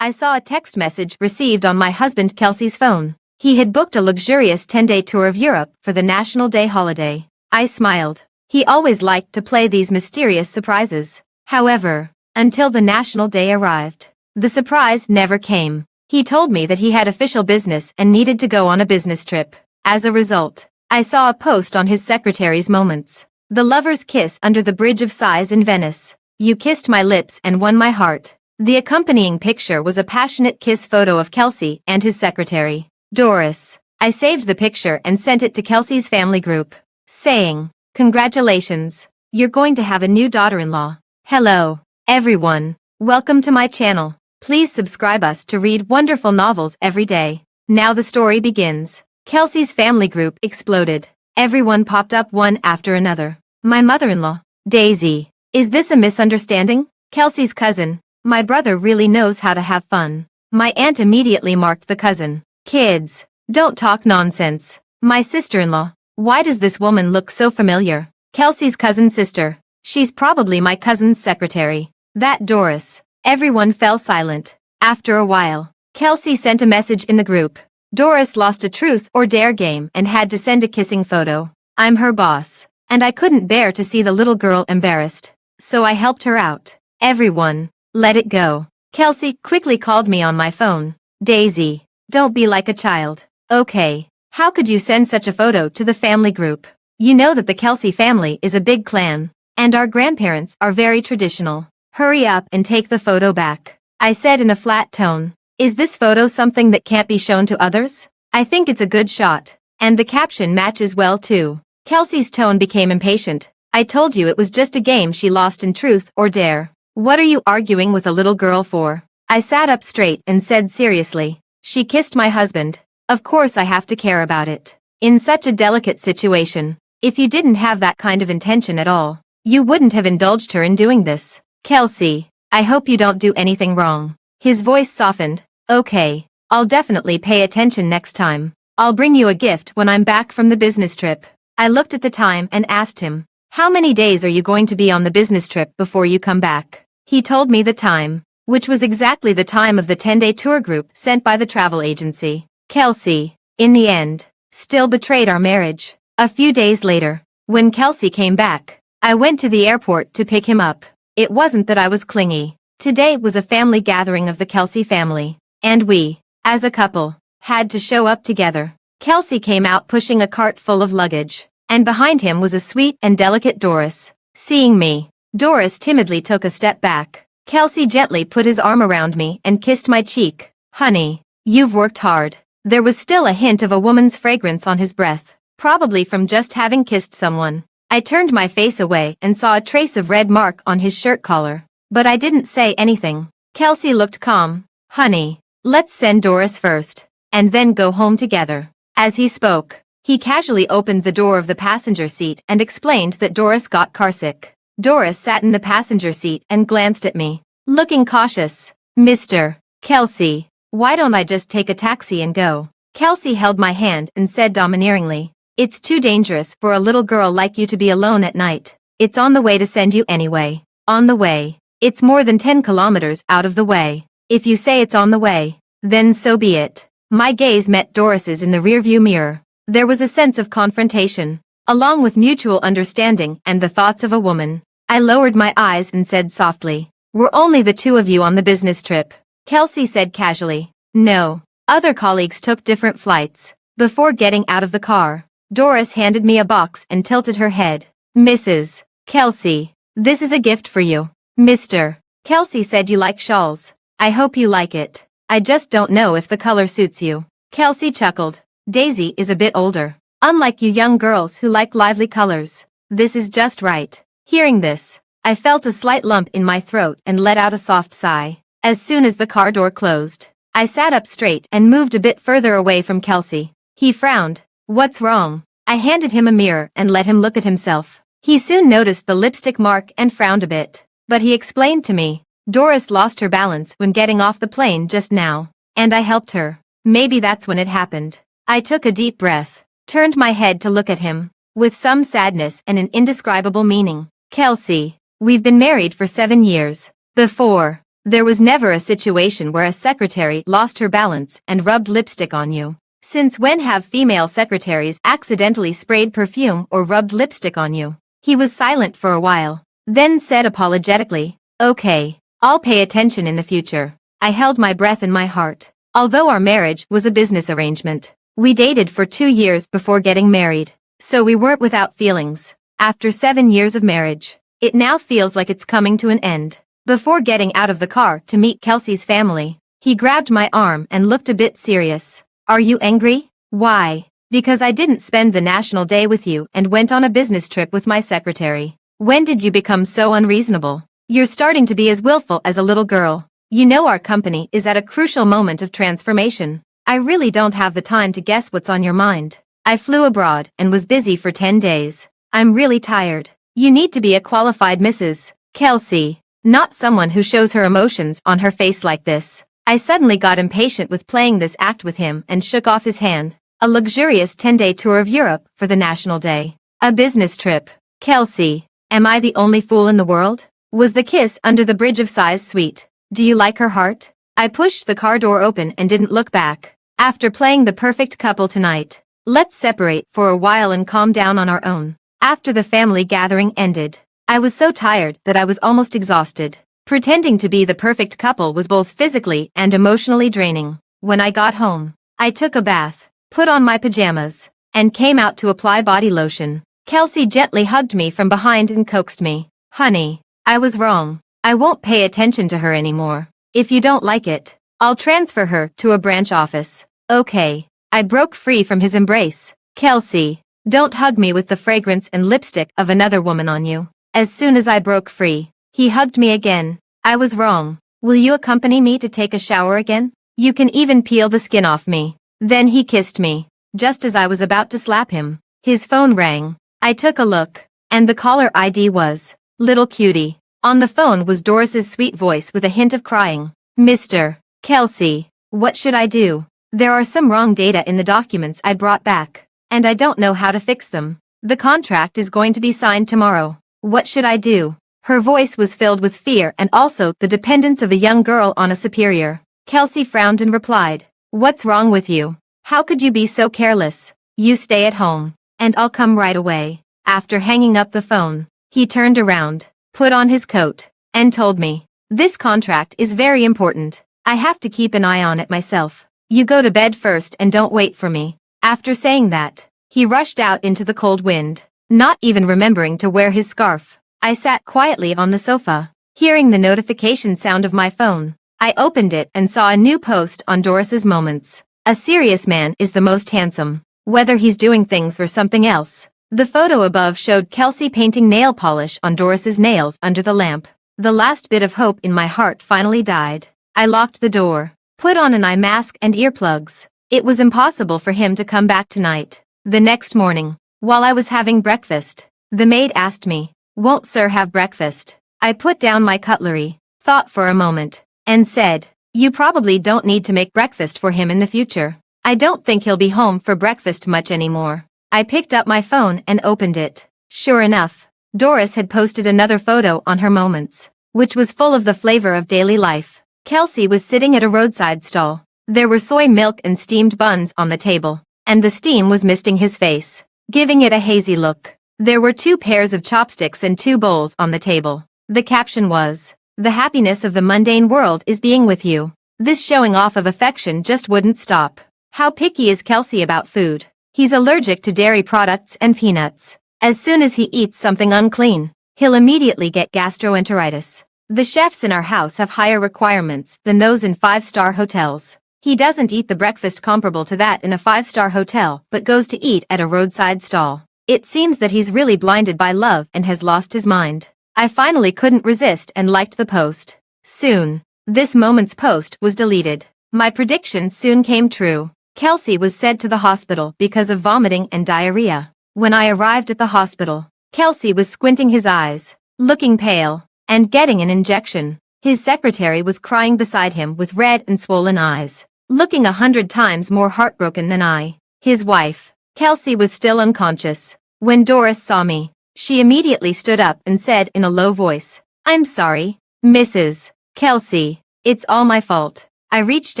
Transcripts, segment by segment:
I saw a text message received on my husband Kelsey's phone. He had booked a luxurious 10-day tour of Europe for the National Day holiday. I smiled. He always liked to play these mysterious surprises. However, until the National Day arrived, the surprise never came. He told me that he had official business and needed to go on a business trip. As a result, I saw a post on his secretary's moments. The lover's kiss under the Bridge of Sighs in Venice. You kissed my lips and won my heart. The accompanying picture was a passionate kiss photo of Kelsey and his secretary, Doris. I saved the picture and sent it to Kelsey's family group, saying, "Congratulations, you're going to have a new daughter-in-law." Hello, everyone. Welcome to my channel. Please subscribe us to read wonderful novels every day. Now the story begins. Kelsey's family group exploded. Everyone popped up one after another. My mother-in-law, Daisy. Is this a misunderstanding? Kelsey's cousin. My brother really knows how to have fun. My aunt immediately marked the cousin. Kids, don't talk nonsense. My sister-in-law. Why does this woman look so familiar? Kelsey's cousin's sister. She's probably my cousin's secretary. That Doris. Everyone fell silent. After a while, Kelsey sent a message in the group. Doris lost a truth or dare game and had to send a kissing photo. I'm her boss, and I couldn't bear to see the little girl embarrassed. So I helped her out. Everyone, let it go. Kelsey quickly called me on my phone. Daisy, don't be like a child. Okay, how could you send such a photo to the family group? You know that the Kelsey family is a big clan, and our grandparents are very traditional. Hurry up and take the photo back. I said in a flat tone. Is this photo something that can't be shown to others? I think it's a good shot. And the caption matches well too. Kelsey's tone became impatient. I told you it was just a game she lost in truth or dare. What are you arguing with a little girl for? I sat up straight and said seriously. She kissed my husband. Of course I have to care about it. In such a delicate situation. If you didn't have that kind of intention at all, you wouldn't have indulged her in doing this. Kelsey, I hope you don't do anything wrong. His voice softened. Okay, I'll definitely pay attention next time. I'll bring you a gift when I'm back from the business trip. I looked at the time and asked him, how many days are you going to be on the business trip before you come back? He told me the time, which was exactly the time of the 10-day tour group sent by the travel agency. Kelsey, in the end, still betrayed our marriage. A few days later, when Kelsey came back, I went to the airport to pick him up. It wasn't that I was clingy. Today was a family gathering of the Kelsey family. And we, as a couple, had to show up together. Kelsey came out pushing a cart full of luggage, and behind him was a sweet and delicate Doris. Seeing me, Doris timidly took a step back. Kelsey gently put his arm around me and kissed my cheek. Honey, you've worked hard. There was still a hint of a woman's fragrance on his breath, probably from just having kissed someone. I turned my face away and saw a trace of red mark on his shirt collar, but I didn't say anything. Kelsey looked calm. Honey, let's send Doris first, and then go home together. As he spoke, he casually opened the door of the passenger seat and explained that Doris got carsick. Doris sat in the passenger seat and glanced at me, looking cautious. Mr. Kelsey, why don't I just take a taxi and go? Kelsey held my hand and said domineeringly, it's too dangerous for a little girl like you to be alone at night. It's on the way to send you anyway. On the way. It's more than 10 kilometers out of the way. If you say it's on the way, then so be it. My gaze met Doris's in the rearview mirror. There was a sense of confrontation, along with mutual understanding and the thoughts of a woman. I lowered my eyes and said softly, we're only the two of you on the business trip. Kelsey said casually, no, other colleagues took different flights. Before getting out of the car, Doris handed me a box and tilted her head. Mrs. Kelsey, this is a gift for you. Mr. Kelsey said you like shawls. I hope you like it. I just don't know if the color suits you. Kelsey chuckled. Daisy is a bit older. Unlike you young girls who like lively colors. This is just right. Hearing this, I felt a slight lump in my throat and let out a soft sigh. As soon as the car door closed, I sat up straight and moved a bit further away from Kelsey. He frowned. What's wrong? I handed him a mirror and let him look at himself. He soon noticed the lipstick mark and frowned a bit. But he explained to me, Doris lost her balance when getting off the plane just now, and I helped her. Maybe that's when it happened. I took a deep breath, turned my head to look at him, with some sadness and an indescribable meaning. Kelsey, we've been married for 7 years. Before There was never a situation where a secretary lost her balance and rubbed lipstick on you. Since when have female secretaries accidentally sprayed perfume or rubbed lipstick on you? He was silent for a while, then said apologetically, "Okay, I'll pay attention in the future." I held my breath in my heart. Although our marriage was a business arrangement, we dated for 2 years before getting married, so we weren't without feelings. After 7 years of marriage, it now feels like it's coming to an end. Before getting out of the car to meet Kelsey's family, he grabbed my arm and looked a bit serious. "Are you angry?" "Why?" "Because I didn't spend the national day with you and went on a business trip with my secretary." "When did you become so unreasonable? You're starting to be as willful as a little girl. You know our company is at a crucial moment of transformation. I really don't have the time to guess what's on your mind. I flew abroad and was busy for 10 days. I'm really tired. You need to be a qualified Mrs. Kelsey, not someone who shows her emotions on her face like this." I suddenly got impatient with playing this act with him and shook off his hand. A luxurious 10-day tour of Europe for the National Day. A business trip. Kelsey, am I the only fool in the world? Was the kiss under the bridge of sighs sweet? Do you like her heart? I pushed the car door open and didn't look back. After playing the perfect couple tonight, let's separate for a while and calm down on our own. After the family gathering ended, I was so tired that I was almost exhausted. Pretending to be the perfect couple was both physically and emotionally draining. When I got home, I took a bath, put on my pajamas, and came out to apply body lotion. Kelsey gently hugged me from behind and coaxed me. "Honey, I was wrong. I won't pay attention to her anymore. If you don't like it, I'll transfer her to a branch office." "Okay." I broke free from his embrace. "Kelsey, don't hug me with the fragrance and lipstick of another woman on you." As soon as I broke free, he hugged me again. "I was wrong. Will you accompany me to take a shower again? You can even peel the skin off me." Then he kissed me, just as I was about to slap him. His phone rang. I took a look, and the caller ID was Little Cutie. On the phone was Doris's sweet voice with a hint of crying. "Mr. Kelsey, what should I do? There are some wrong data in the documents I brought back, and I don't know how to fix them. The contract is going to be signed tomorrow. What should I do?" Her voice was filled with fear and also the dependence of a young girl on a superior. Kelsey frowned and replied, "What's wrong with you? How could you be so careless? You stay at home, and I'll come right away." After hanging up the phone, he turned around, put on his coat, and told me, "This contract is very important. I have to keep an eye on it myself. You go to bed first and don't wait for me." After saying that, he rushed out into the cold wind, not even remembering to wear his scarf. I sat quietly on the sofa, hearing the notification sound of my phone. I opened it and saw a new post on Doris's Moments. "A serious man is the most handsome, whether he's doing things or something else." The photo above showed Kelsey painting nail polish on Doris's nails under the lamp. The last bit of hope in my heart finally died. I locked the door, put on an eye mask and earplugs. It was impossible for him to come back tonight. The next morning, while I was having breakfast, the maid asked me, "Won't sir have breakfast?" I put down my cutlery, thought for a moment, and said, "You probably don't need to make breakfast for him in the future. I don't think he'll be home for breakfast much anymore." I picked up my phone and opened it. Sure enough, Doris had posted another photo on her Moments, which was full of the flavor of daily life. Kelsey was sitting at a roadside stall. There were soy milk and steamed buns on the table, and the steam was misting his face, giving it a hazy look. There were 2 pairs of chopsticks and 2 bowls on the table. The caption was, "The happiness of the mundane world is being with you." This showing off of affection just wouldn't stop. How picky is Kelsey about food? He's allergic to dairy products and peanuts. As soon as he eats something unclean, he'll immediately get gastroenteritis. The chefs in our house have higher requirements than those in 5-star hotels. He doesn't eat the breakfast comparable to that in a 5-star hotel but goes to eat at a roadside stall. It seems that he's really blinded by love and has lost his mind. I finally couldn't resist and liked the post. Soon, this Moments post was deleted. My prediction soon came true. Kelsey was sent to the hospital because of vomiting and diarrhea. When I arrived at the hospital, Kelsey was squinting his eyes, looking pale, and getting an injection. His secretary was crying beside him with red and swollen eyes, looking 100 times more heartbroken than I. His wife, Kelsey, was still unconscious. When Doris saw me, she immediately stood up and said in a low voice, "I'm sorry, Mrs. Kelsey, it's all my fault. I reached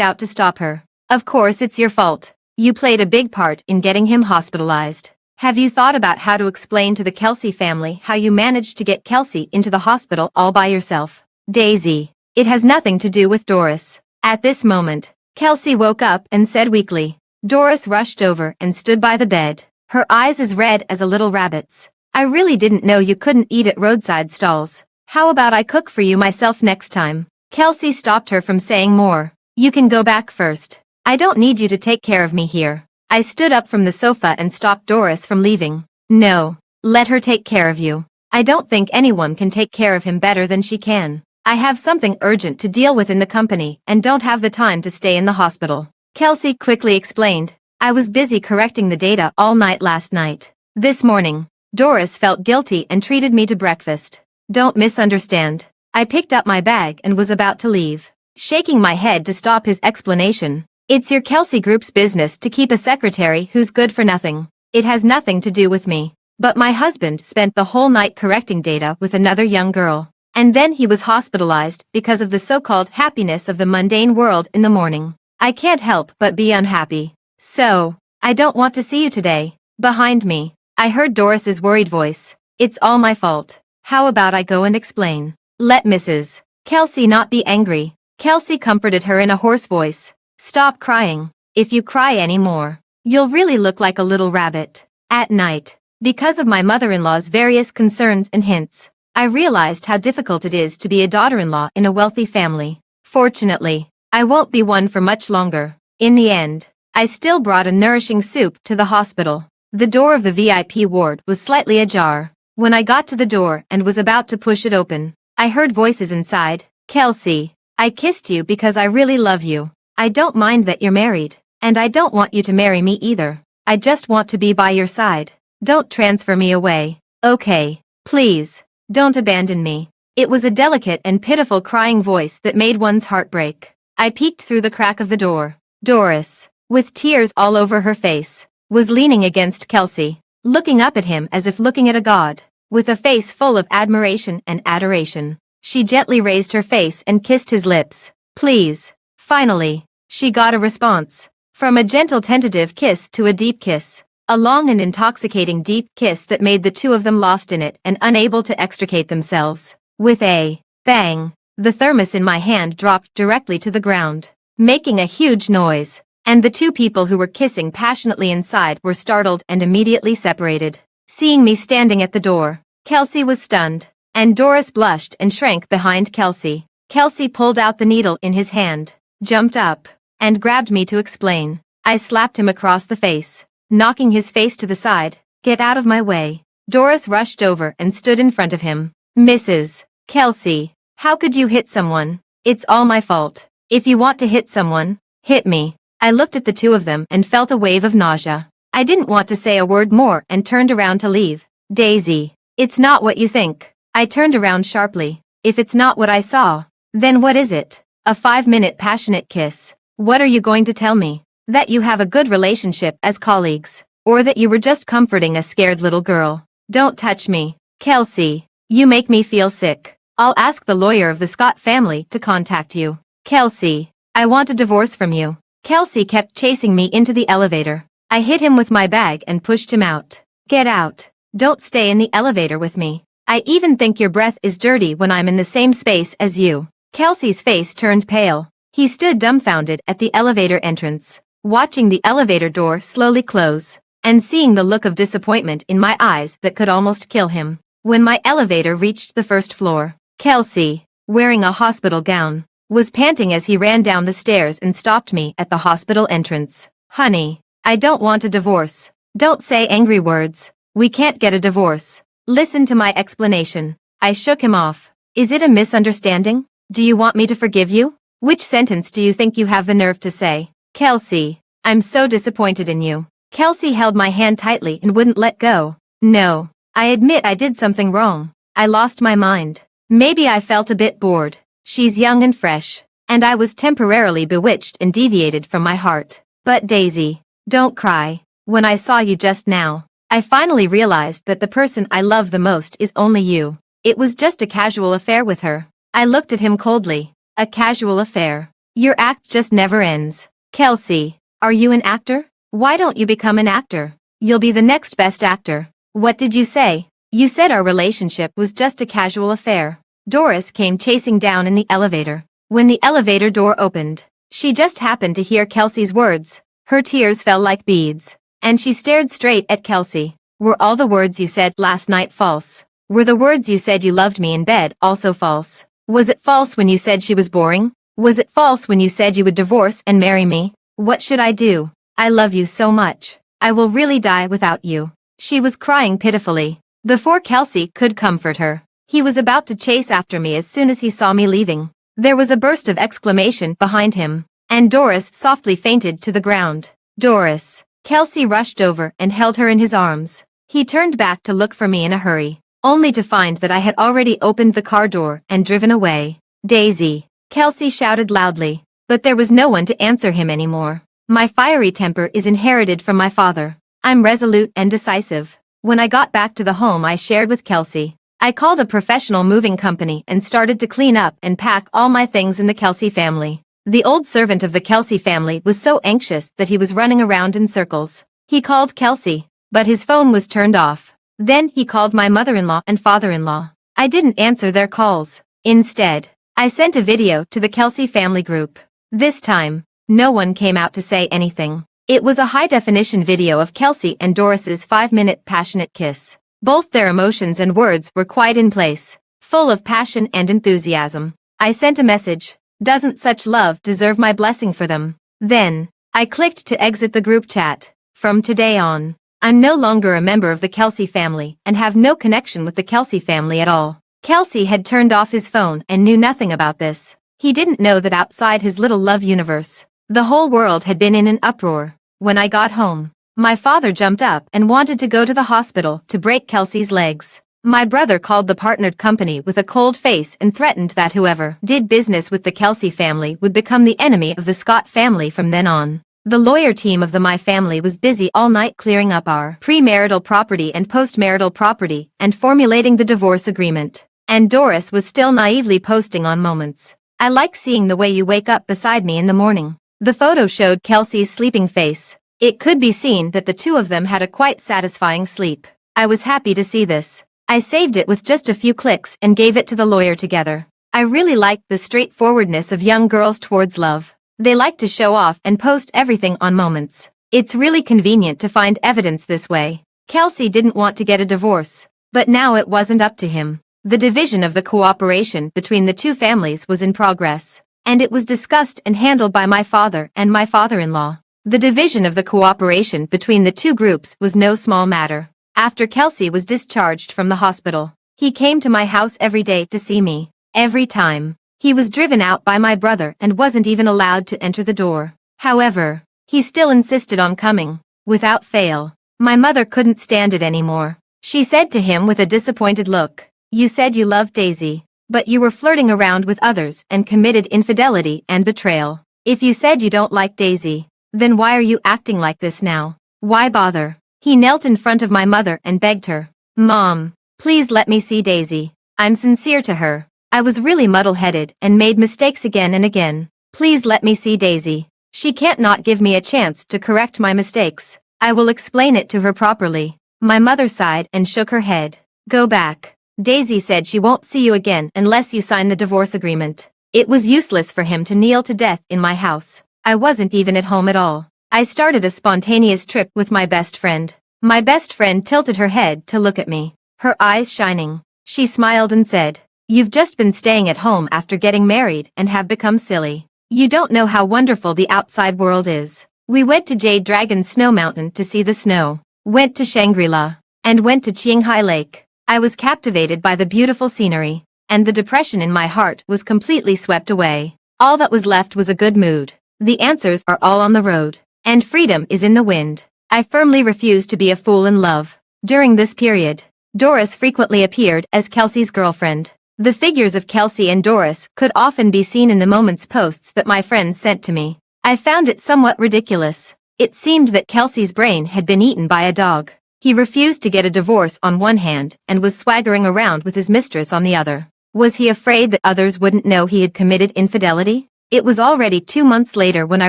out to stop her. Of course it's your fault. You played a big part in getting him hospitalized. Have you thought about how to explain to the Kelsey family how you managed to get Kelsey into the hospital all by yourself? Daisy, it has nothing to do with Doris. At this moment, Kelsey woke up and said weakly. Doris rushed over and stood by the bed, her eyes as red as a little rabbit's. I really didn't know you couldn't eat at roadside stalls. How about I cook for you myself next time? Kelsey stopped her from saying more. You can go back first. I don't need you to take care of me here. I stood up from the sofa and stopped Doris from leaving. No, let her take care of you. I don't think anyone can take care of him better than she can. I have something urgent to deal with in the company and don't have the time to stay in the hospital. Kelsey quickly explained. I was busy correcting the data all night last night. This morning, Doris felt guilty and treated me to breakfast. Don't misunderstand. I picked up my bag and was about to leave, shaking my head to stop his explanation. It's your Kelsey Group's business to keep a secretary who's good for nothing. It has nothing to do with me. But my husband spent the whole night correcting data with another young girl. And then he was hospitalized because of the so-called happiness of the mundane world in the morning. I can't help but be unhappy. So, I don't want to see you today. Behind me, I heard Doris's worried voice. It's all my fault. How about I go and explain? Let Mrs. Kelsey not be angry. Kelsey comforted her in a hoarse voice. Stop crying. If you cry anymore, you'll really look like a little rabbit. At night, because of my mother-in-law's various concerns and hints, I realized how difficult it is to be a daughter-in-law in a wealthy family. Fortunately, I won't be one for much longer. In the end, I still brought a nourishing soup to the hospital. The door of the VIP ward was slightly ajar. When I got to the door and was about to push it open, I heard voices inside. Kelsey, I kissed you because I really love you. I don't mind that you're married, and I don't want you to marry me either. I just want to be by your side. Don't transfer me away. Okay, please, don't abandon me. It was a delicate and pitiful crying voice that made one's heart break. I peeked through the crack of the door. Doris, with tears all over her face, was leaning against Kelsey, looking up at him as if looking at a god. With a face full of admiration and adoration, she gently raised her face and kissed his lips. Please. Finally, she got a response. From a gentle tentative kiss to a deep kiss. A long and intoxicating deep kiss that made the two of them lost in it and unable to extricate themselves. With a bang, the thermos in my hand dropped directly to the ground, making a huge noise, and the two people who were kissing passionately inside were startled and immediately separated. Seeing me standing at the door, Kelsey was stunned, and Doris blushed and shrank behind Kelsey. Kelsey pulled out the needle in his hand, jumped up, and grabbed me to explain. I slapped him across the face, knocking his face to the side. Get out of my way. Doris rushed over and stood in front of him. Mrs. Kelsey, how could you hit someone? It's all my fault. If you want to hit someone, hit me. I looked at the two of them and felt a wave of nausea. I didn't want to say a word more and turned around to leave. Daisy, it's not what you think. I turned around sharply. If it's not what I saw, then what is it? A 5-minute passionate kiss. What are you going to tell me? That you have a good relationship as colleagues, or that you were just comforting a scared little girl? Don't touch me. Kelsey, you make me feel sick. I'll ask the lawyer of the Scott family to contact you. Kelsey, I want a divorce from you. Kelsey kept chasing me into the elevator. I hit him with my bag and pushed him out. Get out. Don't stay in the elevator with me. I even think your breath is dirty when I'm in the same space as you. Kelsey's face turned pale. He stood dumbfounded at the elevator entrance, watching the elevator door slowly close, and seeing the look of disappointment in my eyes that could almost kill him. When my elevator reached the first floor, Kelsey, wearing a hospital gown, was panting as he ran down the stairs and stopped me at the hospital entrance. Honey, I don't want a divorce. Don't say angry words. We can't get a divorce. Listen to my explanation. I shook him off. Is it a misunderstanding? Do you want me to forgive you? Which sentence do you think you have the nerve to say? Kelsey, I'm so disappointed in you. Kelsey held my hand tightly and wouldn't let go. No, I admit I did something wrong. I lost my mind. Maybe I felt a bit bored. She's young and fresh, and I was temporarily bewitched and deviated from my heart. But Daisy, don't cry. When I saw you just now, I finally realized that the person I love the most is only you. It was just a casual affair with her. I looked at him coldly. A casual affair. Your act just never ends. Kelsey, are you an actor? Why don't you become an actor? You'll be the next best actor. What did you say? You said our relationship was just a casual affair. Doris came chasing down in the elevator. When the elevator door opened, she just happened to hear Kelsey's words. Her tears fell like beads, and she stared straight at Kelsey. Were all the words you said last night false? Were the words you said you loved me in bed also false? Was it false when you said she was boring? Was it false when you said you would divorce and marry me? What should I do? I love you so much. I will really die without you. She was crying pitifully. Before Kelsey could comfort her, he was about to chase after me as soon as he saw me leaving. There was a burst of exclamation behind him, and Doris softly fainted to the ground. Doris. Kelsey rushed over and held her in his arms. He turned back to look for me in a hurry, only to find that I had already opened the car door and driven away. Daisy. Kelsey shouted loudly, but there was no one to answer him anymore. My fiery temper is inherited from my father. I'm resolute and decisive. When I got back to the home I shared with Kelsey, I called a professional moving company and started to clean up and pack all my things in the Kelsey family. The old servant of the Kelsey family was so anxious that he was running around in circles. He called Kelsey, but his phone was turned off. Then he called my mother-in-law and father-in-law. I didn't answer their calls. Instead, I sent a video to the Kelsey family group. This time, no one came out to say anything. It was a high-definition video of Kelsey and Doris's 5-minute passionate kiss. Both their emotions and words were quite in place, full of passion and enthusiasm. I sent a message. Doesn't such love deserve my blessing for them? Then, I clicked to exit the group chat. From today on, I'm no longer a member of the Kelsey family and have no connection with the Kelsey family at all. Kelsey had turned off his phone and knew nothing about this. He didn't know that outside his little love universe, the whole world had been in an uproar. When I got home, my father jumped up and wanted to go to the hospital to break Kelsey's legs. My brother called the partnered company with a cold face and threatened that whoever did business with the Kelsey family would become the enemy of the Scott family from then on. The lawyer team of the My family was busy all night clearing up our premarital property and postmarital property and formulating the divorce agreement. And Doris was still naively posting on moments. I like seeing the way you wake up beside me in the morning. The photo showed Kelsey's sleeping face. It could be seen that the two of them had a quite satisfying sleep. I was happy to see this. I saved it with just a few clicks and gave it to the lawyer together. I really liked the straightforwardness of young girls towards love. They like to show off and post everything on moments. It's really convenient to find evidence this way. Kelsey didn't want to get a divorce, but now it wasn't up to him. The division of the cooperation between the two families was in progress, and it was discussed and handled by my father and my father-in-law. The division of the cooperation between the two groups was no small matter. After Kelsey was discharged from the hospital, he came to my house every day to see me. Every time, he was driven out by my brother and wasn't even allowed to enter the door. However, he still insisted on coming. Without fail, my mother couldn't stand it anymore. She said to him with a disappointed look, "You said you loved Daisy, but you were flirting around with others and committed infidelity and betrayal. If you said you don't like Daisy, then why are you acting like this now? Why bother?" He knelt in front of my mother and begged her, "Mom, please let me see Daisy. I'm sincere to her. I was really muddle-headed and made mistakes again and again. Please let me see Daisy. She can't not give me a chance to correct my mistakes. I will explain it to her properly." My mother sighed and shook her head. "Go back. Daisy said she won't see you again unless you sign the divorce agreement." It was useless for him to kneel to death in my house. I wasn't even at home at all. I started a spontaneous trip with my best friend. My best friend tilted her head to look at me, her eyes shining. She smiled and said, "You've just been staying at home after getting married and have become silly. You don't know how wonderful the outside world is." We went to Jade Dragon Snow Mountain to see the snow, went to Shangri-La, and went to Qinghai Lake. I was captivated by the beautiful scenery, and the depression in my heart was completely swept away. All that was left was a good mood. The answers are all on the road, and freedom is in the wind. I firmly refused to be a fool in love. During this period, Doris frequently appeared as Kelsey's girlfriend. The figures of Kelsey and Doris could often be seen in the Moments posts that my friends sent to me. I found it somewhat ridiculous. It seemed that Kelsey's brain had been eaten by a dog. He refused to get a divorce on one hand and was swaggering around with his mistress on the other. Was he afraid that others wouldn't know he had committed infidelity? It was already 2 months later when I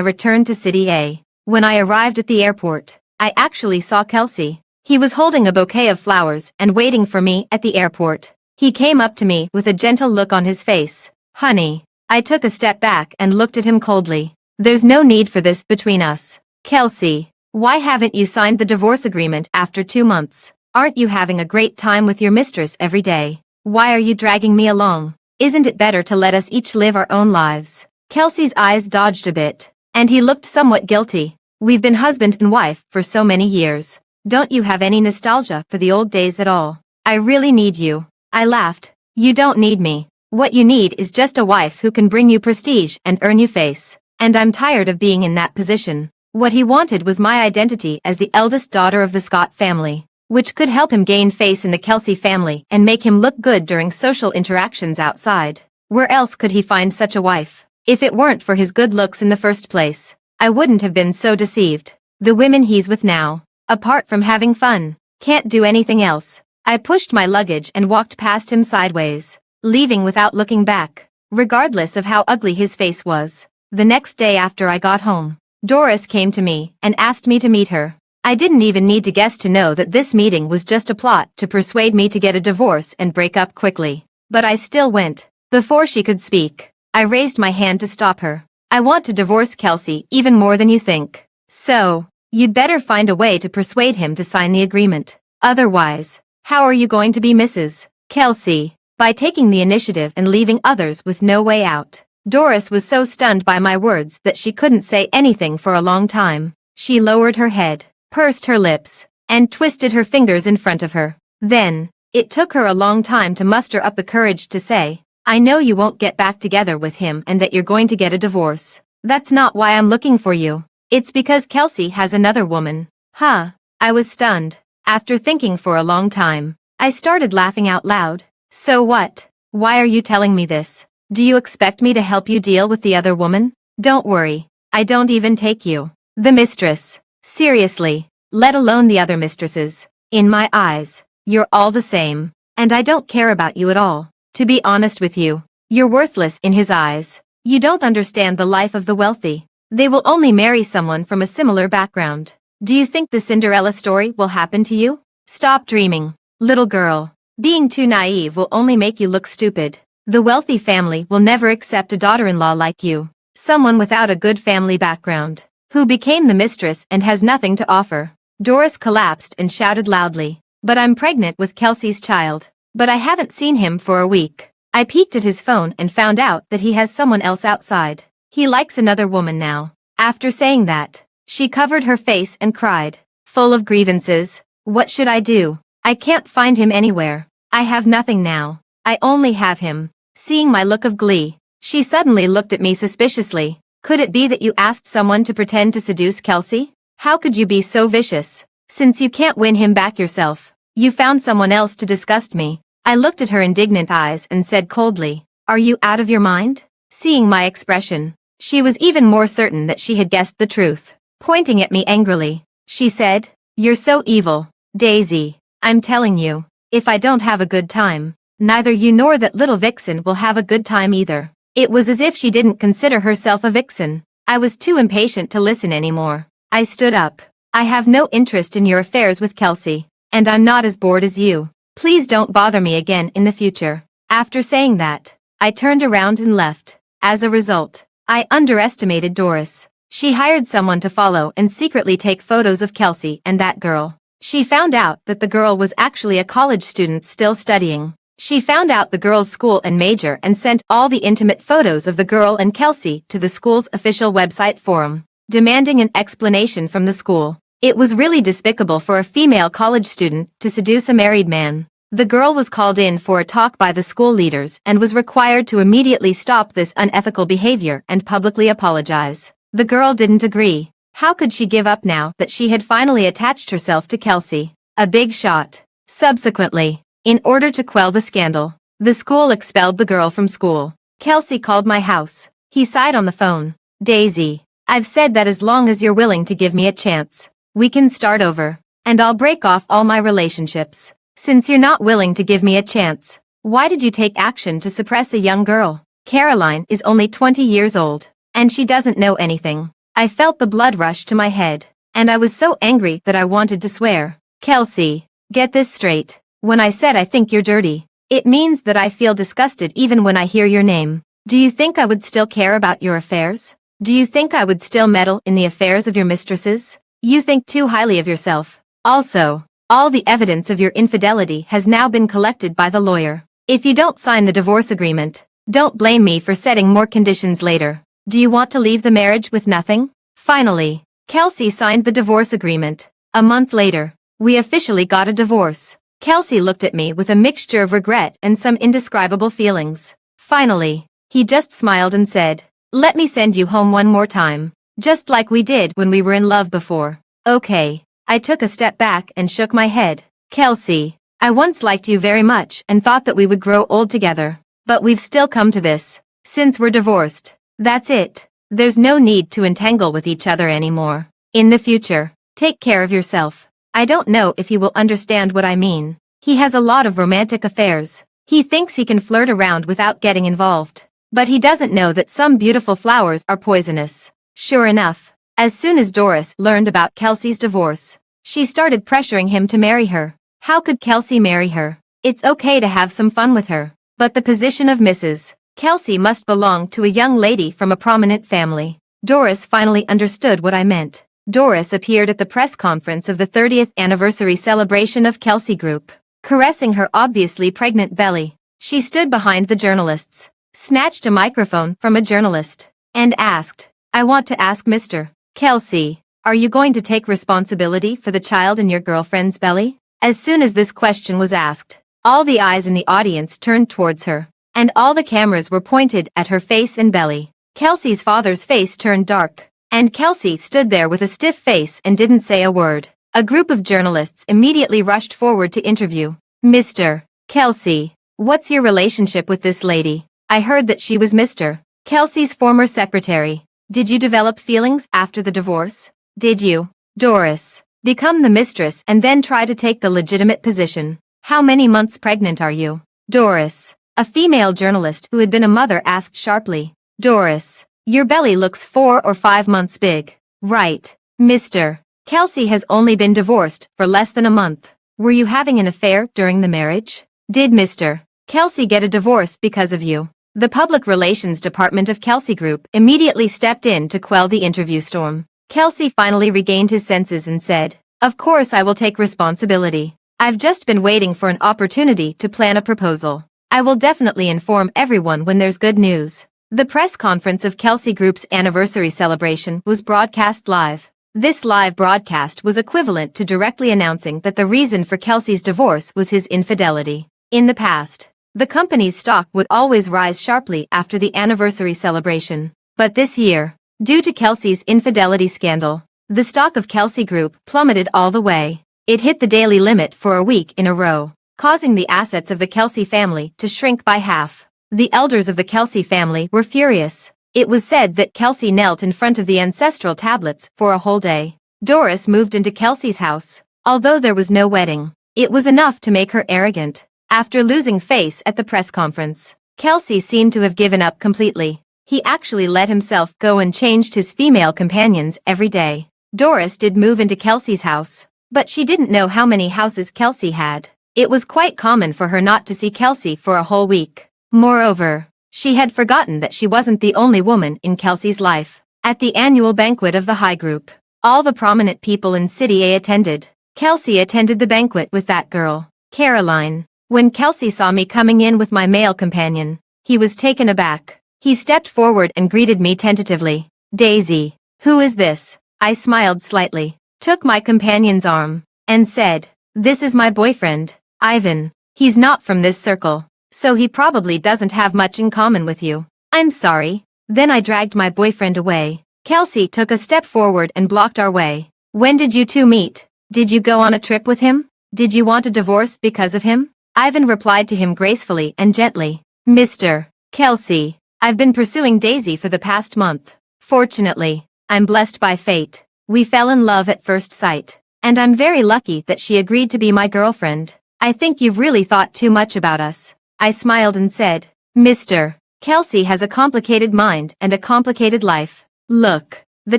returned to City A. When I arrived at the airport, I actually saw Kelsey. He was holding a bouquet of flowers and waiting for me at the airport. He came up to me with a gentle look on his face. "Honey." I took a step back and looked at him coldly. "There's no need for this between us. Kelsey, why haven't you signed the divorce agreement after 2 months? Aren't you having a great time with your mistress every day? Why are you dragging me along? Isn't it better to let us each live our own lives?" Kelsey's eyes dodged a bit, and he looked somewhat guilty. "We've been husband and wife for so many years. Don't you have any nostalgia for the old days at all? I really need you." I laughed. "You don't need me. What you need is just a wife who can bring you prestige and earn you face. And I'm tired of being in that position." What he wanted was my identity as the eldest daughter of the Scott family, which could help him gain face in the Kelsey family and make him look good during social interactions outside. Where else could he find such a wife? If it weren't for his good looks in the first place, I wouldn't have been so deceived. The women he's with now, apart from having fun, can't do anything else. I pushed my luggage and walked past him sideways, leaving without looking back, regardless of how ugly his face was. The next day after I got home, Doris came to me and asked me to meet her. I didn't even need to guess to know that this meeting was just a plot to persuade me to get a divorce and break up quickly. But I still went. Before she could speak, I raised my hand to stop her. "I want to divorce Kelsey even more than you think. So, you'd better find a way to persuade him to sign the agreement. Otherwise, how are you going to be Mrs. Kelsey?" By taking the initiative and leaving others with no way out. Doris was so stunned by my words that she couldn't say anything for a long time. She lowered her head, pursed her lips, and twisted her fingers in front of her. Then, it took her a long time to muster up the courage to say, "I know you won't get back together with him and that you're going to get a divorce. That's not why I'm looking for you. It's because Kelsey has another woman." Huh. I was stunned. After thinking for a long time, I started laughing out loud. "So what? Why are you telling me this? Do you expect me to help you deal with the other woman? Don't worry. I don't even take you. The mistress. Seriously, let alone the other mistresses. In my eyes, you're all the same, and I don't care about you at all. To be honest with you, you're worthless in his eyes. You don't understand the life of the wealthy. They will only marry someone from a similar background. Do you think the Cinderella story will happen to you? Stop dreaming, little girl. Being too naive will only make you look stupid. The wealthy family will never accept a daughter-in-law like you, someone without a good family background, who became the mistress and has nothing to offer." Doris collapsed and shouted loudly, "But I'm pregnant with Kelsey's child. But I haven't seen him for a week. I peeked at his phone and found out that he has someone else outside. He likes another woman now." After saying that, she covered her face and cried, full of grievances. "What should I do? I can't find him anywhere. I have nothing now. I only have him." Seeing my look of glee, she suddenly looked at me suspiciously. "Could it be that you asked someone to pretend to seduce Kelsey? How could you be so vicious? Since you can't win him back yourself, you found someone else to disgust me." I looked at her indignant eyes and said coldly, "Are you out of your mind?" Seeing my expression, she was even more certain that she had guessed the truth. Pointing at me angrily, she said, "You're so evil, Daisy. I'm telling you, if I don't have a good time, neither you nor that little vixen will have a good time either." It was as if she didn't consider herself a vixen. I was too impatient to listen anymore. I stood up. "I have no interest in your affairs with Kelsey, and I'm not as bored as you. Please don't bother me again in the future." After saying that, I turned around and left. As a result, I underestimated Doris. She hired someone to follow and secretly take photos of Kelsey and that girl. She found out that the girl was actually a college student still studying. She found out the girl's school and major and sent all the intimate photos of the girl and Kelsey to the school's official website forum, demanding an explanation from the school. It was really despicable for a female college student to seduce a married man. The girl was called in for a talk by the school leaders and was required to immediately stop this unethical behavior and publicly apologize. The girl didn't agree. How could she give up now that she had finally attached herself to Kelsey? A big shot. Subsequently, in order to quell the scandal, the school expelled the girl from school. Kelsey called my house. He sighed on the phone. "Daisy, I've said that as long as you're willing to give me a chance, we can start over, and I'll break off all my relationships. Since you're not willing to give me a chance, Why did you take action to suppress a young girl? Caroline is only 20 years old, and she doesn't know anything. I felt the blood rush to my head, and I was so angry that I wanted to swear. Kelsey, get this straight. When I said I think you're dirty, it means that I feel disgusted even when I hear your name. Do you think I would still care about your affairs? Do you think I would still meddle in the affairs of your mistresses? You think too highly of yourself. Also, all the evidence of your infidelity has now been collected by the lawyer. If you don't sign the divorce agreement, don't blame me for setting more conditions later. Do you want to leave the marriage with nothing? Finally, Kelsey signed the divorce agreement. A month later, we officially got a divorce. Kelsey looked at me with a mixture of regret and some indescribable feelings. Finally, he just smiled and said, "Let me send you home one more time, just like we did when we were in love before." Okay. I took a step back and shook my head. Kelsey, I once liked you very much and thought that we would grow old together. But we've still come to this. Since we're divorced, that's it. There's no need to entangle with each other anymore. In the future, take care of yourself. I don't know if he will understand what I mean. He has a lot of romantic affairs. He thinks he can flirt around without getting involved. But he doesn't know that some beautiful flowers are poisonous. Sure enough, as soon as Doris learned about Kelsey's divorce, she started pressuring him to marry her. How could Kelsey marry her? It's okay to have some fun with her, but the position of Mrs. Kelsey must belong to a young lady from a prominent family. Doris finally understood what I meant. Doris appeared at the press conference of the 30th anniversary celebration of Kelsey Group, caressing her obviously pregnant belly. She stood behind the journalists, snatched a microphone from a journalist, and asked, "I want to ask Mr. Kelsey, are you going to take responsibility for the child in your girlfriend's belly?" As soon as this question was asked, all the eyes in the audience turned towards her, and all the cameras were pointed at her face and belly. Kelsey's father's face turned dark, and Kelsey stood there with a stiff face and didn't say a word. A group of journalists immediately rushed forward to interview. "Mr. Kelsey, what's your relationship with this lady? I heard that she was Mr. Kelsey's former secretary. Did you develop feelings after the divorce? Did you, Doris, become the mistress and then try to take the legitimate position? How many months pregnant are you?" Doris, a female journalist who had been a mother, asked sharply. "Doris, your belly looks 4 or 5 months big." "Right. Mr. Kelsey has only been divorced for less than a month. Were you having an affair during the marriage? Did Mr. Kelsey get a divorce because of you?" The public relations department of Kelsey Group immediately stepped in to quell the interview storm. Kelsey finally regained his senses and said, "Of course I will take responsibility. I've just been waiting for an opportunity to plan a proposal. I will definitely inform everyone when there's good news." The press conference of Kelsey Group's anniversary celebration was broadcast live. This live broadcast was equivalent to directly announcing that the reason for Kelsey's divorce was his infidelity. In the past, the company's stock would always rise sharply after the anniversary celebration. But this year, due to Kelsey's infidelity scandal, the stock of Kelsey Group plummeted all the way. It hit the daily limit for a week in a row, causing the assets of the Kelsey family to shrink by half. The elders of the Kelsey family were furious. It was said that Kelsey knelt in front of the ancestral tablets for a whole day. Doris moved into Kelsey's house. Although there was no wedding, it was enough to make her arrogant. After losing face at the press conference, Kelsey seemed to have given up completely. He actually let himself go and changed his female companions every day. Doris did move into Kelsey's house, but she didn't know how many houses Kelsey had. It was quite common for her not to see Kelsey for a whole week. Moreover, she had forgotten that she wasn't the only woman in Kelsey's life. At the annual banquet of the High Group, all the prominent people in City A attended. Kelsey attended the banquet with that girl, Caroline. When Kelsey saw me coming in with my male companion, he was taken aback. He stepped forward and greeted me tentatively. "Daisy, who is this?" I smiled slightly, took my companion's arm, and said, "This is my boyfriend, Ivan. He's not from this circle, so he probably doesn't have much in common with you." "I'm sorry." Then I dragged my boyfriend away. Kelsey took a step forward and blocked our way. "When did you two meet? Did you go on a trip with him? Did you want a divorce because of him?" Ivan replied to him gracefully and gently. "Mr. Kelsey, I've been pursuing Daisy for the past month. Fortunately, I'm blessed by fate. We fell in love at first sight, and I'm very lucky that she agreed to be my girlfriend. I think you've really thought too much about us." I smiled and said, Mr. Kelsey has a complicated mind and a complicated life. Look, the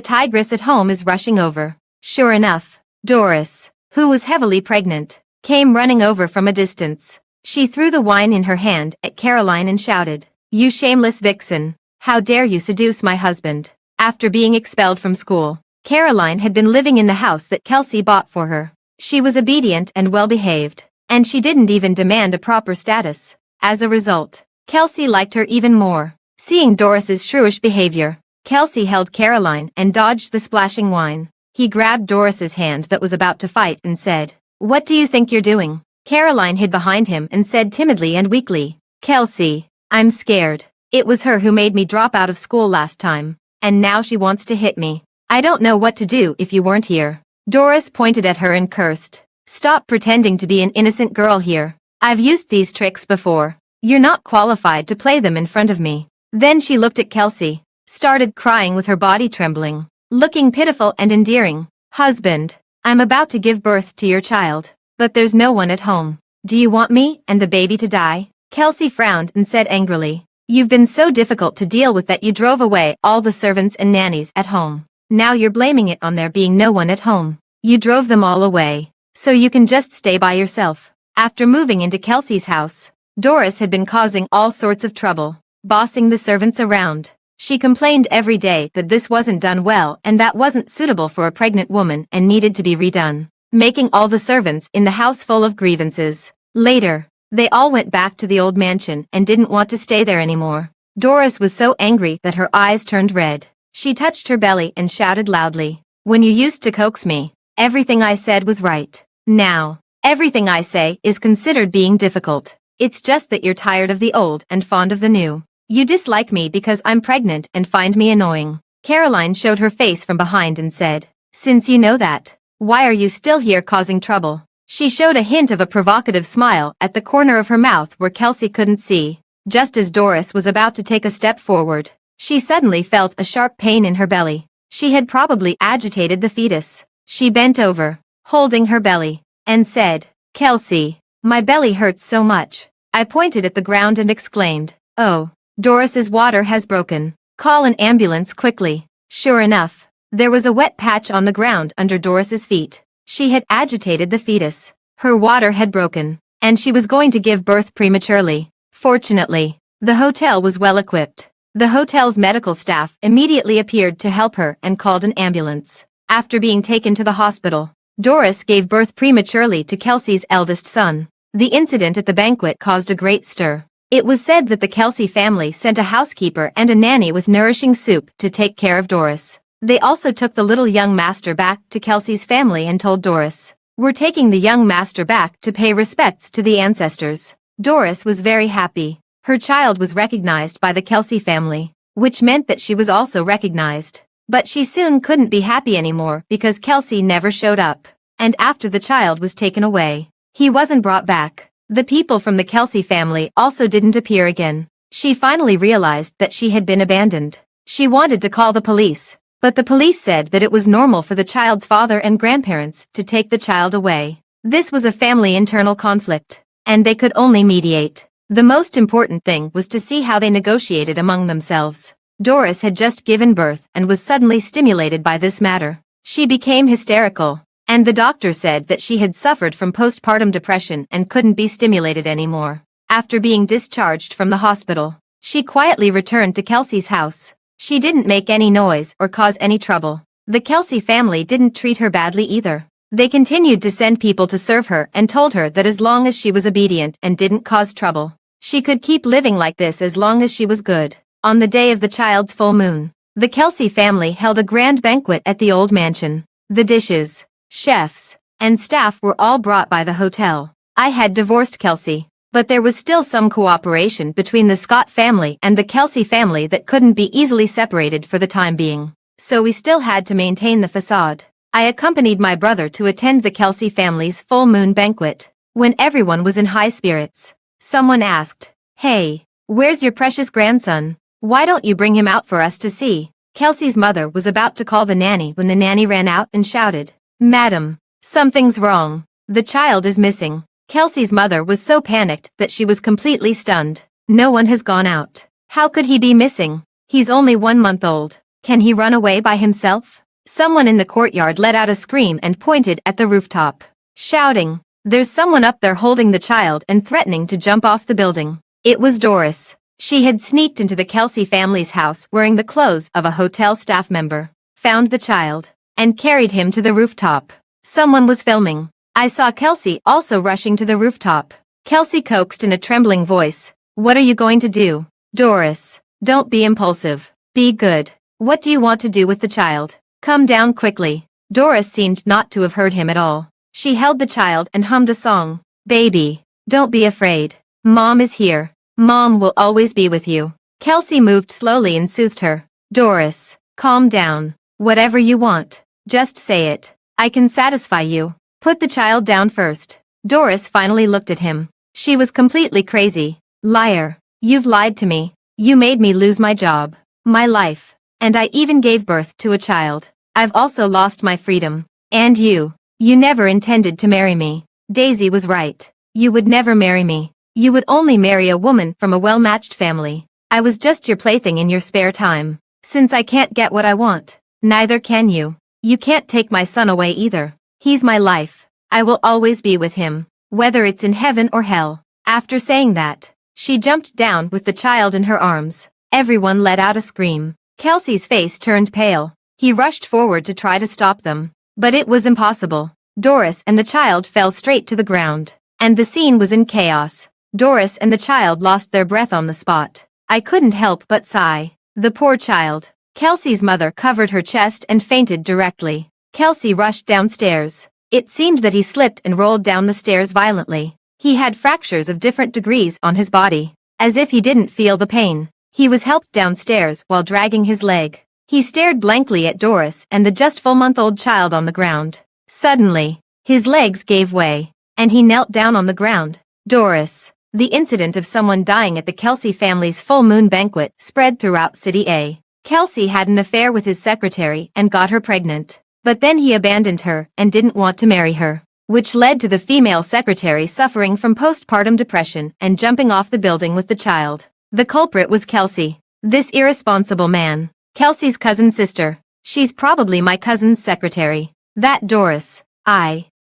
tigress at home is rushing over. Sure enough, Doris, who was heavily pregnant, came running over from a distance. She threw the wine in her hand at Caroline and shouted, You shameless vixen, how dare you seduce my husband? After being expelled from school, Caroline had been living in the house that Kelsey bought for her. She was obedient and well-behaved, and she didn't even demand a proper status. As a result, Kelsey liked her even more. Seeing Doris's shrewish behavior, Kelsey held Caroline and dodged the splashing wine. He grabbed Doris's hand that was about to fight and said, What do you think you're doing? Caroline hid behind him and said timidly and weakly, Kelsey, I'm scared. It was her who made me drop out of school last time, and now she wants to hit me. I don't know what to do if you weren't here. Doris pointed at her and cursed. Stop pretending to be an innocent girl here. I've used these tricks before. You're not qualified to play them in front of me. Then she looked at Kelsey, started crying with her body trembling, looking pitiful and endearing. Husband, I'm about to give birth to your child, but there's no one at home. Do you want me and the baby to die? Kelsey frowned and said angrily, You've been so difficult to deal with that you drove away all the servants and nannies at home. Now you're blaming it on there being no one at home. You drove them all away, so you can just stay by yourself. After moving into Kelsey's house, Doris had been causing all sorts of trouble, bossing the servants around. She complained every day that this wasn't done well and that wasn't suitable for a pregnant woman and needed to be redone, making all the servants in the house full of grievances. Later, they all went back to the old mansion and didn't want to stay there anymore. Doris was so angry that her eyes turned red. She touched her belly and shouted loudly, When you used to coax me, everything I said was right. Now, everything I say is considered being difficult. It's just that you're tired of the old and fond of the new. You dislike me because I'm pregnant and find me annoying. Caroline showed her face from behind and said, Since you know that, why are you still here causing trouble? She showed a hint of a provocative smile at the corner of her mouth where Kelsey couldn't see. Just as Doris was about to take a step forward, she suddenly felt a sharp pain in her belly. She had probably agitated the fetus. She bent over, holding her belly, and said, Kelsey, my belly hurts so much. I pointed at the ground and exclaimed, Oh, Doris's water has broken. Call an ambulance quickly. Sure enough, there was a wet patch on the ground under Doris's feet. She had agitated the fetus. Her water had broken, and she was going to give birth prematurely. Fortunately, the hotel was well equipped. The hotel's medical staff immediately appeared to help her and called an ambulance. After being taken to the hospital, Doris gave birth prematurely to Kelsey's eldest son. The incident at the banquet caused a great stir. It was said that the Kelsey family sent a housekeeper and a nanny with nourishing soup to take care of Doris. They also took the little young master back to Kelsey's family and told Doris, We're taking the young master back to pay respects to the ancestors. Doris was very happy. Her child was recognized by the Kelsey family, which meant that she was also recognized. But she soon couldn't be happy anymore because Kelsey never showed up. And after the child was taken away, he wasn't brought back. The people from the Kelsey family also didn't appear again. She finally realized that she had been abandoned. She wanted to call the police, but the police said that it was normal for the child's father and grandparents to take the child away. This was a family internal conflict, and they could only mediate. The most important thing was to see how they negotiated among themselves. Doris had just given birth and was suddenly stimulated by this matter. She became hysterical, and the doctor said that she had suffered from postpartum depression and couldn't be stimulated anymore. After being discharged from the hospital, she quietly returned to Kelsey's house. She didn't make any noise or cause any trouble. The Kelsey family didn't treat her badly either. They continued to send people to serve her and told her that as long as she was obedient and didn't cause trouble, she could keep living like this as long as she was good. On the day of the child's full moon, the Kelsey family held a grand banquet at the old mansion. The dishes, chefs, and staff were all brought by the hotel. I had divorced Kelsey, but there was still some cooperation between the Scott family and the Kelsey family that couldn't be easily separated for the time being. So we still had to maintain the facade. I accompanied my brother to attend the Kelsey family's full moon banquet. When everyone was in high spirits, someone asked, Hey, where's your precious grandson? Why don't you bring him out for us to see? Kelsey's mother was about to call the nanny when the nanny ran out and shouted, Madam, something's wrong. The child is missing. Kelsey's mother was so panicked that she was completely stunned. No one has gone out. How could he be missing? He's only 1 month old. Can he run away by himself? Someone in the courtyard let out a scream and pointed at the rooftop, shouting, "There's someone up there holding the child and threatening to jump off the building." It was Doris. She had sneaked into the Kelsey family's house wearing the clothes of a hotel staff member, found the child, and carried him to the rooftop. Someone was filming. I saw Kelsey also rushing to the rooftop. Kelsey coaxed in a trembling voice, "What are you going to do?" "Doris, don't be impulsive. Be good. What do you want to do with the child? Come down quickly." Doris seemed not to have heard him at all. She held the child and hummed a song. "Baby, don't be afraid. Mom is here. Mom will always be with you." Kelsey moved slowly and soothed her. "Doris, calm down. Whatever you want, just say it. I can satisfy you. Put the child down first." Doris finally looked at him. She was completely crazy. "Liar. You've lied to me. You made me lose my job, my life, and I even gave birth to a child. I've also lost my freedom. And you never intended to marry me. Daisy was right. You would never marry me. You would only marry a woman from a well-matched family. I was just your plaything in your spare time. Since I can't get what I want, neither can you. You can't take my son away either. He's my life. I will always be with him, whether it's in heaven or hell." After saying that, she jumped down with the child in her arms. Everyone let out a scream. Kelsey's face turned pale. He rushed forward to try to stop them, but it was impossible. Doris and the child fell straight to the ground, and the scene was in chaos. Doris and the child lost their breath on the spot. I couldn't help but sigh. The poor child. Kelsey's mother covered her chest and fainted directly. Kelsey rushed downstairs. It seemed that he slipped and rolled down the stairs violently. He had fractures of different degrees on his body. As if he didn't feel the pain, he was helped downstairs while dragging his leg. He stared blankly at Doris and the just 4-month-old child on the ground. Suddenly, his legs gave way, and he knelt down on the ground. Doris. The incident of someone dying at the Kelsey family's full moon banquet spread throughout City A. Kelsey had an affair with his secretary and got her pregnant. But then he abandoned her and didn't want to marry her, which led to the female secretary suffering from postpartum depression and jumping off the building with the child. The culprit was Kelsey. This irresponsible man. Kelsey's cousin's sister. She's probably my cousin's secretary. That Doris.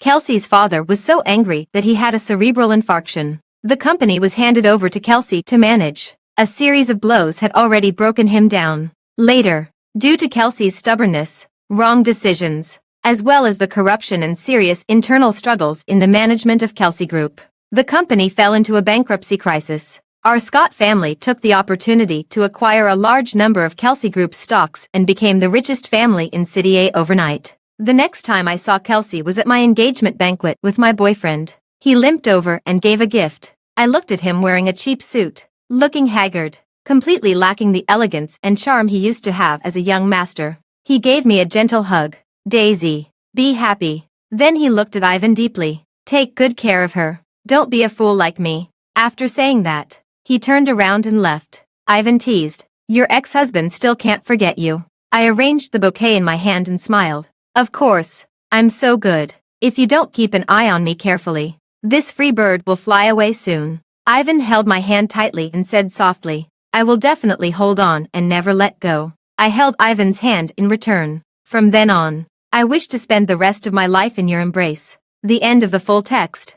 Kelsey's father was so angry that he had a cerebral infarction. The company was handed over to Kelsey to manage. A series of blows had already broken him down. Later, due to Kelsey's stubbornness, wrong decisions, as well as the corruption and serious internal struggles in the management of Kelsey Group, the company fell into a bankruptcy crisis. Our Scott family took the opportunity to acquire a large number of Kelsey Group's stocks and became the richest family in City A overnight. The next time I saw Kelsey was at my engagement banquet with my boyfriend. He limped over and gave a gift. I looked at him wearing a cheap suit, looking haggard, completely lacking the elegance and charm he used to have as a young master. He gave me a gentle hug. "Daisy, be happy." Then he looked at Ivan deeply. "Take good care of her. Don't be a fool like me." After saying that, he turned around and left. Ivan teased, "Your ex-husband still can't forget you." I arranged the bouquet in my hand and smiled. "Of course, I'm so good. If you don't keep an eye on me carefully, this free bird will fly away soon." Ivan held my hand tightly and said softly, "I will definitely hold on and never let go." I held Ivan's hand in return. From then on, I wish to spend the rest of my life in your embrace. The end of the full text.